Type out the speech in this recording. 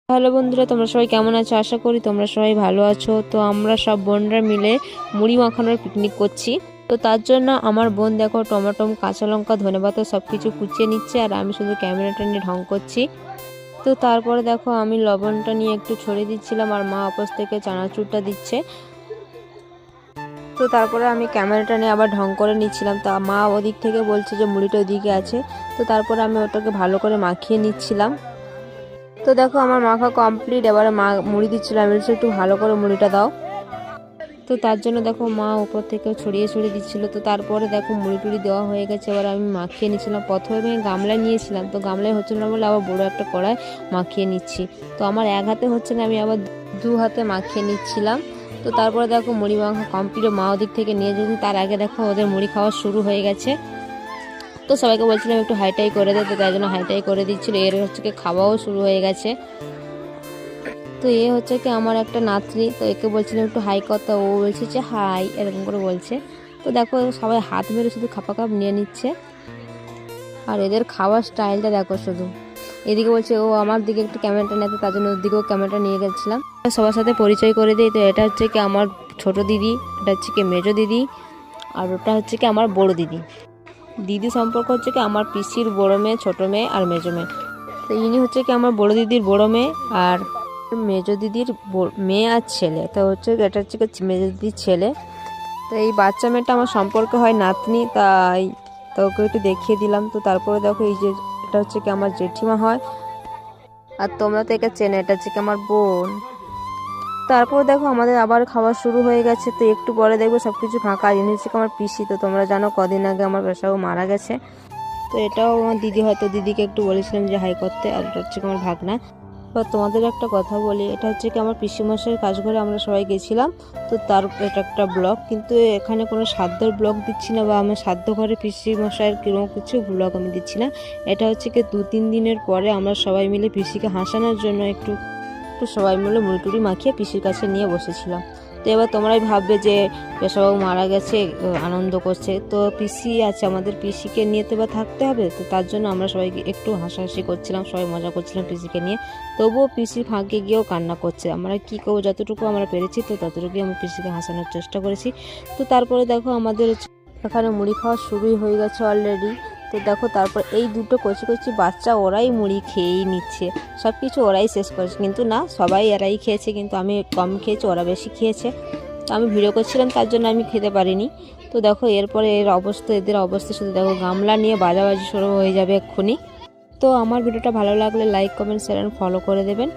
Hello বন্ধুরা, তোমরা সবাই কেমন আছো? আশা করি তোমরা সবাই ভালো আছো। তো আমরা সব বোনরা মিলে মুড়ি মাখানোর পিকনিক করছি। তো তার জন্য আমার বোন দেখো টমেটো, কাঁচা লঙ্কা, ধনেপাতা সব কিছু কুচিয়ে নিচ্ছে, আর আমি শুধু ক্যামেরাটা নিয়ে ঢং করছি। তো তারপরে দেখো আমি লবণটা নিয়ে একটু ছড়িয়ে দিচ্ছিলাম, আর মা অপোজ থেকে চানাচুরটা দিচ্ছে। তো তারপরে আমি ক্যামেরাটা নিয়ে আবার ঢং করে নিচ্ছিলাম। তা মা ওদিক থেকে বলছে যে মুড়িটা ওদিকে আছে। তো তারপরে আমি ওটাকে ভালো করে মাখিয়ে নিচ্ছিলাম। তো দেখো আমার মাখা কমপ্লিট। এবারে মা মুড়ি দিচ্ছিল, আমি বলছি একটু ভালো করে মুড়িটা দাও। তো তার জন্য দেখো মা উপর থেকে ছড়িয়ে ছড়িয়ে দিচ্ছিল। তো তারপরে দেখো মুড়ি টুড়ি দেওয়া হয়ে গেছে। এবার আমি মাখিয়ে নিচ্ছিলাম। প্রথমে আমি গামলায় নিয়েছিলাম, তো গামলায় হচ্ছে না বলে আবার বড় একটা কড়াই মাখিয়ে নিচ্ছি। তো আমার এক হাতে হচ্ছে না, আমি আবার দু হাতে মাখিয়ে নিচ্ছিলাম। তো তারপরে দেখো মুড়ি মাখা কমপ্লিট। মা ওদিক থেকে নিয়ে যেতে, তার আগে দেখো ওদের মুড়ি খাওয়া শুরু হয়ে গেছে। তো সবাইকে বলছিলাম একটু হাইটাই করে দে, তো তাই জন্য হাইটাই করে দিচ্ছিল। এর হচ্ছে কি খাওয়াও শুরু হয়ে গেছে। তো এ হচ্ছে কি আমার একটা নাতনি, তো একে বলছিলাম একটু হাই কথা, ও বলছে যে হাই এরকম করে বলছে। তো দেখো সবাই হাত মেরে শুধু খাপা কাপ নিয়ে নিচ্ছে, আর এদের খাওয়ার স্টাইলটা দেখো শুধু। এদিকে বলছে ও আমার দিকে একটু ক্যামেরাটা নিতে, তার জন্য ওর দিকেও ক্যামেরাটা নিয়ে গেছিলাম। সবার সাথে পরিচয় করে দিই। তো এটা হচ্ছে কি আমার ছোট দিদি, এটা হচ্ছে কি মেজো দিদি, আর ওটা হচ্ছে কি আমার বড় দিদি। দিদি সম্পর্ক হচ্ছে কি আমার পিসির বড় মেয়ে, ছোট মেয়ে আর মেজো মেয়ে। তো ইনি হচ্ছে কি আমার বড় দিদির বড় মেয়ে, আর মেজো দিদির মেয়ে আর ছেলে। তো হচ্ছে এটা হচ্ছে কি মেজো দিদির ছেলে। তো এই বাচ্চা মেয়েটা আমার সম্পর্কে হয় নাতনি, তাই তো ওকে একটু দেখিয়ে দিলাম। তো তারপরে দেখো এই যে এটা হচ্ছে কি আমার জেঠিমা হয়, আর তোমরা তো একে চেনে, এটা হচ্ছে কি আমার বোন। তারপর দেখো আমাদের আবার খাওয়া শুরু হয়ে গেছে। তো একটু পরে দেখবো সবকিছু ফাঁকা। আর ইনি হচ্ছে আমার পিসি। তো তোমরা জানো কদিন আগে আমার পেশাও মারা গেছে। তো এটাও আমার দিদি, হয়তো দিদিকে একটু বলেছিলাম যে হাই করতে। আর এটা হচ্ছে আমার ভাগনা। এবার তোমাদের একটা কথা বলি, এটা হচ্ছে কি আমার পিসিমশাইয়ের কাজ ঘরে আমরা সবাই গেছিলাম। তো তার এটা একটা ব্লগ, কিন্তু এখানে কোনো সাধ্যের ব্লগ দিচ্ছি না, বা আমার সাধ্য ঘরে পিসিমশাইয়ের কোনো কিছু ব্লগ আমি দিচ্ছি না। এটা হচ্ছে কি 2-3 দিনের পরে আমরা সবাই মিলে পিসিকে হাসানোর জন্য একটু একটু সবাই মিলে মুড়ি টুড়ি মাখিয়ে পিসির কাছে নিয়ে বসেছিলাম। তো এবার তোমরাই ভাববে যে পেশাবাবু মারা গেছে, আনন্দ করছে। তো পিসি আছে, আমাদের পিসিকে নিয়ে তো এবার থাকতে হবে। তো তার জন্য আমরা সবাইকে একটু হাসাহাসি করছিলাম, সবাই মজা করছিলাম পিসিকে নিয়ে। তবুও পিসি ফাঁকে গিয়েও কান্না করছে। আমরা কী করবো, যতটুকু আমরা পেরেছি তো ততটুকুই আমরা পিসিকে হাসানোর চেষ্টা করেছি। তো তারপরে দেখো আমাদের এখানে মুড়ি খাওয়া শুরুই হয়ে গেছে অলরেডি। তো দেখো তারপর এই দুটো কচি কচি বাচ্চা ওরাই মুড়ি খেয়েই নিচ্ছে, সব কিছু ওরাই শেষ করেছে। কিন্তু না, সবাই এরাই খেয়েছে, কিন্তু আমি কম খেয়েছি, ওরা বেশি খেয়েছে। তো আমি ভিডিও করছিলাম, তার জন্য আমি খেতে পারিনি। তো দেখো এরপরে এদের অবস্থা শুধু দেখো, গামলা নিয়ে বাজাবাজি শুরু হয়ে যাবে এক্ষুনি। তো আমার ভিডিওটা ভালো লাগলে লাইক, কমেন্ট, শেয়ার, ফলো করে দেবেন।